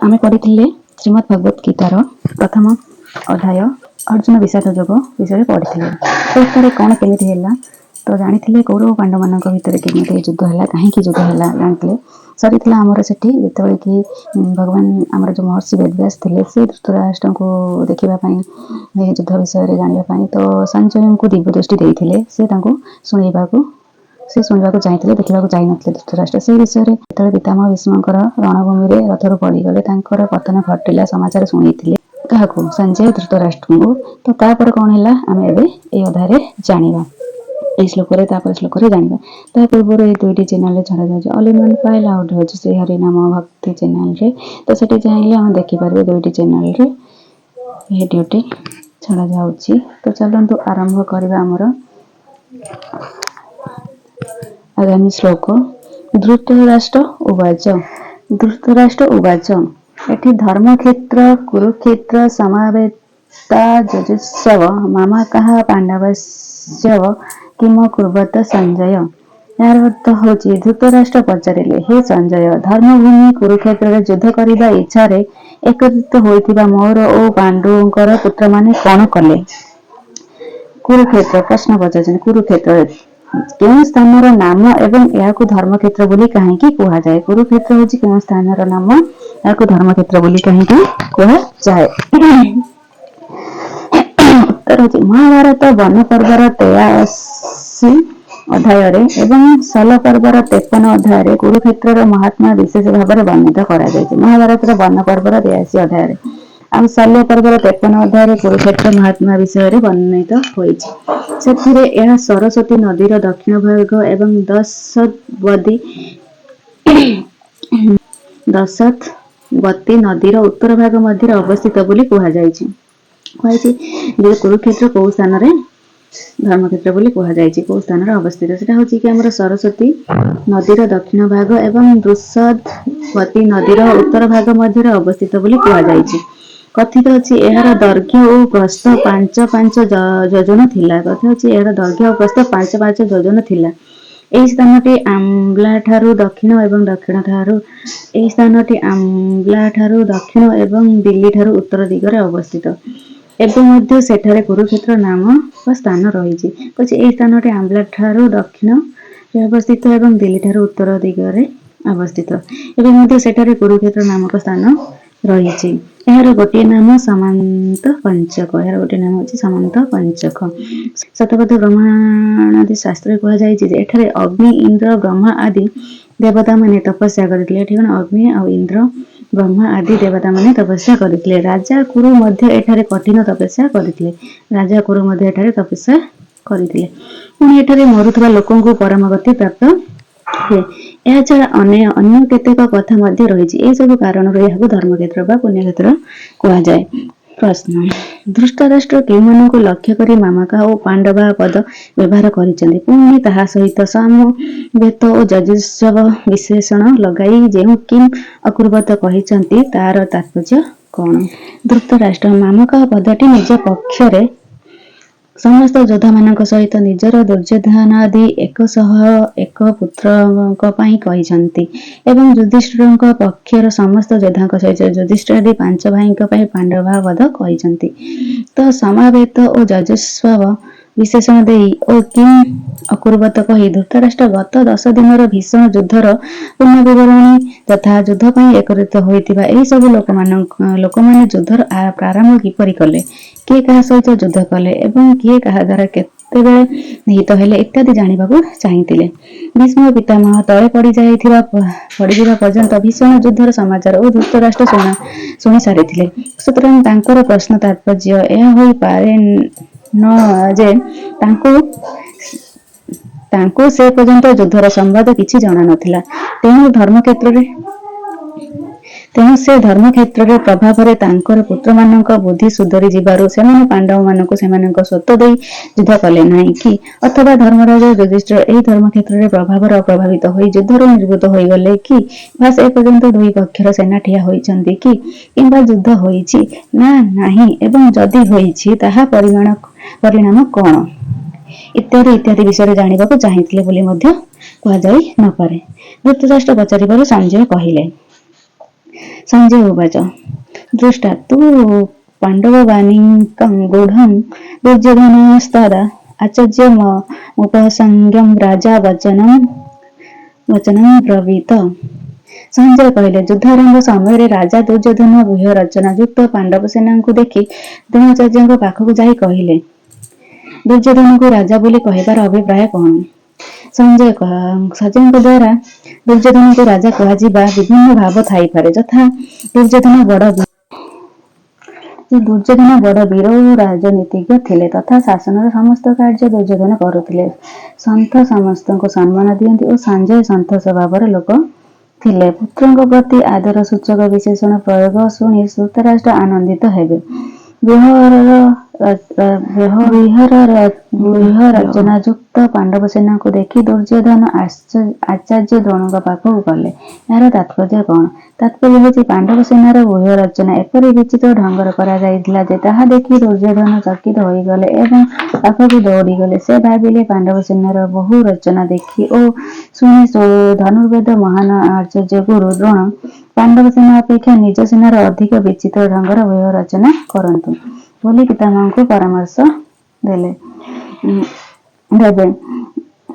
आमे पढ़िथिले श्रीमद् भगवत गीतार प्रथम अध्याय अर्जुन विषाद योग विषय पढ़िथिले। तो उत्तर कौन केमिति हैला तो जानिथिले कौरव पांडव मानक भितर केमिति युद्ध हैला काहेकि युद्ध हैला जानिथिले। सरीथिला हमर सेठी जेतेबेले कि भगवान हमर जो महर्षि वेदव्यास थिले से धृतराष्ट्र को देखिबा पई युद्ध विषय रे जानिबा पई तो संजय को दिव्य दृष्टि देइथिले से तांको सुनिबाको से सुनिबाको चाहिए देखा जाई नथिले धृतराष्ट्र से विषय में जो पितामह भीष्मकर रणभूमि में रथर पड़गले पतन घटिला समाचार शुणी क्या संजय धृतराष्ट्र को तो तापर कौन है आम ए अध्याय जाना ये श्लोक श्लोक जाना ता पूर्व ये दुईटी चैनल छड़ा जाए all in one file out हो श्री हरिनाम भक्ति चैनल रे तो सेठी चाहिए आम देखिपारे दुईटी चैनल रे ये ड्यूटी छड़ा जाउची। तो चलतु आरंभ करबा हमर आगामी श्लोक धृतराष्ट्र उवाच एठी धर्मक्षेत्र कुरुक्षेत्र समावेता जजुत्सव मामकः पांडवस्य किम कुर्वत संजय। यार अर्थ होची धृतराष्ट्र पचारिले हे संजय धर्मभूमि कुरुक्षेत्र युद्ध करने इच्छा एकत्रित होइथिबा मोर ओ पांडुंकर पुत्र माने कौन कले। कुरुक्षेत्र प्रश्न पचार कुरुक्षेत्र केउं स्थानर नाम एवं याकु धर्मक्षेत्र बोली काहेकि कुहा जाए। कुरुक्षेत्र होची केउं स्थानर नाम याकु धर्मक्षेत्र बोली काहेकि कुहा जाए। उत्तर होची महाभारत वन पर्वर 83 अध्याय रे एवं सल पर्वर 53 अध्याय रे कुरुक्षेत्रर महात्मा विशेष भाव में वर्णित करा जायछि। महाभारत वन पर्वर 83 अध्याय रे आम शल्य पर्वर 53 अध्याय कुरुक्षेत्र महात्मा विषय में वर्णित होइछि। सरस्वती नदीर दक्षिण भाग एवं दशवती नदीर उत्तर भाग मध्य अवस्थित बोली कुहाଯାଇଛି। कुरुक्षेत्र कौ स्थान धर्मक्षेत्र बोली कुहाଯାଇଛି कौ स्थान अवस्थित सेटा होछि कि हमर सरस्वती नदीर दक्षिण भाग एवं दशवती नदीर उत्तर भाग मध्य अवस्थित बोली कुहाଯାଇଛି। कथित अछि एहार दैर्घ्य और प्रस्थ 5-5 योजन थिला। कथित अछि एहार दैर्घ्य और प्रस्थ 5-5 योजन थिला। एही स्थानटी आम्बला ठारू दक्षिण एवं दक्षिण ठारू एही स्थानटी आम्बला ठारू दक्षिण एवं दिल्ली ठारू उत्तर दिगरे अवस्थित एवं मध्य सेठारे कुरुक्षेत्र नाम स्थान रहिछि। कछि एही स्थानटी आम्बला ठारू दक्षिण रे अवस्थित एवं दिल्ली ठारू उत्तर दिगरे अवस्थित एवं मध्य सेठारे कुरुक्षेत्र नामक स्थान रहिछि। एहार गोटे नाम सामंत पंचक। एहार गोटे नाम अछि सामंत पंचक। शतपथ ब्रह्मांड आदि शास्त्र कहा जाय जे एठारे अग्नि इंद्र ब्रह्मा आदि देवता माने तपस्या करथिले। एठी कोन अग्नि और इंद्र ब्रह्मा आदि देवता माने तपस्या करथिले। राजा कुरु मध्य एठारे कठिन तपस्या करथिले। राजा कुरु मध्य एठारे तपस्या करथिले। पुणी एठारे मरुथबा लोकंकु परम गति प्राप्त हुए। यह छड़ा अन्य केतेक कथा मध्य रही ए सब कारण धर्मक्षेत्र बा पुण्यक्षेत्र कहा जाए। प्रश्न धृतराष्ट्र केउमानंकु लक्ष्य करी मामका और पांडवा पद व्यवहार करिसेंति पुणी ताहा सहित समवेत और जजुत्सव विशेषण लगाई जेउ किम अकुर्वत कहिसेंति तार तात्पर्य कौन। धृतराष्ट्र मामका पदटी निज पक्षरे समस्त योद्धा मानक सहित निजर दुर्योधनादि 101 पुत्रक पई कहिसंति एवं युधिष्ठिरଙ୍କ पक्षर समस्त योद्धाଙ୍କ सहित युधिष्ठिर आदि 5 भाईଙ୍କ पई पांडवा वध कहिसंति। तो समावेत और जजुस्व विशेषण देई ओ किम अकुर्वत कही धृतराष्ट्र गत 10 दिनर भीषण युद्धर पूर्ण विवरणी तथा युद्ध पई एकत्रित होइतिबा एही सब लोकमाने युद्धर प्रारंभ किपरि कले किए कहा सहित युद्ध कले एवं किए कहा द्वारा केतेबेले निहित हेले इत्यादि जानिबाकू चाहिथिले। भीष्म पितामह तळे पड़ी जाइथिबा पर्यंत भीषण युद्धर समाचार और धृतराष्ट्र शुणी सारिथिले। सुतरां तांकर प्रश्न तात्पर्य यह होई पारे न जे तांको से पर्यंत युद्धर संवाद किछि जणा नथिला। तेणु से धर्मक्षेत्र रे प्रभाव रे तांकर पुत्र मानक बुद्धि सुधरी जिबारु सेमाने पांडव मानक सेमानक स्वत देई युद्ध कले नाही कि अथवा धर्मराज युधिष्ठिर एही धर्मक्षेत्र रे प्रभाव रे प्रभावित होई युद्धर निवृत्त होई गले कि बस ए पर्यंत दुई पक्षर सेना ठिया होइचंती कि किंबा युद्ध होइछि ना नाही एवं जदि होइछि ताहा परिणाम कोन इत्यादि इत्यादि विषय जानिबाकू चाहिथिले बोली मध्य कुहा जाई न पारे। धृतराष्ट्र पचारिबारु संजय कहिले संजय उवाच दृष्टा तु पाण्डववाणीकं गूढं दुर्योधनस्तदा आचार्यमुपसंज्ञं राजा वचनं ब्रवीत। संजय कहले युद्धारंभ समय राजा दुर्योधन व्यूह रचना युक्त पांडव सेना को देखि द्रोणाचार्य पाखक जाई कहले दुर्योधन को राजा बोली कहबार अभिप्राय कौन? संजय द्वारा दुर्योधन को राजा कह विभिन्न भाव थाई पारे यथा दुर्योधन बड़ वीर और राजनीतिज्ञ थिले तथा शासन समस्त कार्य दुर्योधन करुथिले। संत समस्त को सम्मान दियंती और संजय संत स्वभावर लोक थिले। पुत्रଙ୍କ प्रति आदर सूचक विशेषण प्रयोग शुणी धृतराष्ट्र आनंदित हेबे। व्यूह रचना युक्त पांडव सेना को देखि दुर्योधन आचार्य द्रोणଙ୍କ पाखକୁ गले। यार तात्पर्य कौन? तात्पर्य होछि पांडव सेनार व्यूह रचना एपरि विचित्र ढंगर करा जाइथिला जे ताहा देखि दुर्योधन चकित होई गले एवं पाखକୁ दौड़ी गले। से भाबिले पांडव सेनार बहु रचना देखि ओ शुणी धनुर्वेद महान आचार्य गुरु द्रोण पांडव सेना अपेक्षा निज सेनार अधिक विचित्र ढंगर व्यूह रचना करंतु बोली पितामह को परामर्श देले।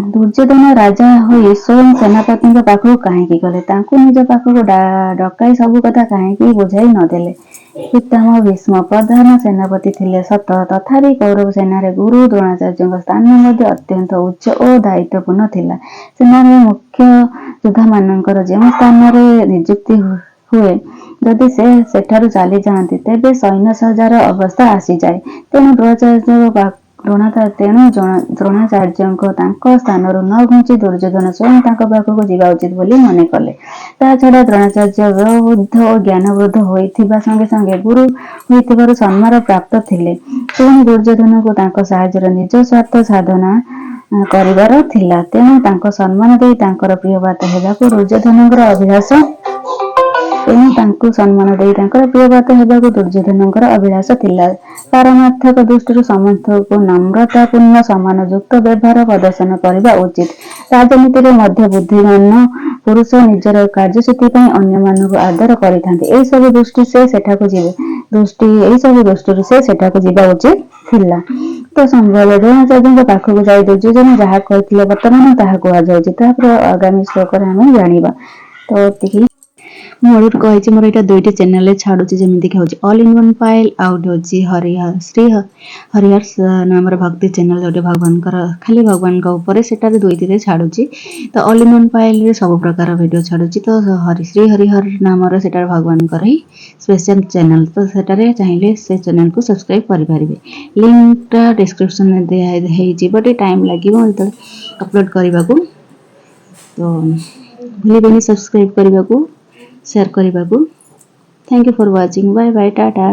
दुर्योधन राजा होई स्वयं सेनापति पाखକୁ काहेकि गले? तांकु निज पाखକୁ डकाई सबु कथा काहेकि बुझाई नदेले? पितामह भीष्म प्रधान सेनापति थिले सत तथापि कौरव सेनारे गुरु द्रोणाचार्य स्थान मध्य अत्यंत उच्च और दायित्वपूर्ण थिला। सेनार मुख्य योद्धा मानकर जेउ स्थान नियुक्ति हुए जदि से सेठारु चली जाती तेबे सैन्य सज्जार अवस्था आसी जाए। तेणु द्रोणाचार्य स्थान न घुंची दुर्योधन स्वयं पाखक जावा उचित बोली मन कले। ता छड़ा द्रोणाचार्य वयोवृद्ध और ज्ञानवृद्ध होइथिबा संगे संगे गुरु होइथिबारु सम्मान प्राप्त थिले। पुणी दुर्योधन को तांको साहाय्यर निज स्वार्थ साधना करिवार थिला। तेणु तांको सम्मान देई तांकर प्रियव्रत हेबाकु दुर्योधनଙ୍କର अभिलाष अभिलाष थिला। पारमार्थिक दृष्टि समस्त को नम्रतापूर्ण सम्मान युक्त व्यवहार प्रदर्शन करने उचित। राजनीति मध्य बुद्धिमान पुरुष निजर कार्यसूची अन्य मानक आदर करिथांते। एई सब दृष्टि से सेठाकु जीवा उचित थिला। तो संभव द्रोणाचार्य पाखक जाई दुर्योधन जहाँ कहथिले वर्तमान ताहा कुहा जाउछि। तापर आगामी श्लोक रे हम जानिबा। तो एतिकी मोर कहिछि मोर एटा दुईटी चैनल छाडुछि जेमिति कि होछि all in one file out होछि हरिहर श्री हरिहर्स नामर भक्ति चैनल जोटे भगवान खाली भगवान का ऊपर सेटा रे दुईटी रे छाडुछि। तो ऑल इन वन फाइल रे सब प्रकार वीडियो छाडुछि। तो श्री हरिहर नामर सेटा भगवान कर ही स्पेशल चैनल। तो सेटा रे चाहिले से चैनल को सब्सक्राइब करि परिबे। लिंक टा डिस्क्रिप्शन में दे हेछि बट टाइम लागिवो तो अपलोड करबा को। तो भूलिबेनी सब्सक्राइब करबा को शेयर करने को। Thank you for watching. Bye bye Tata.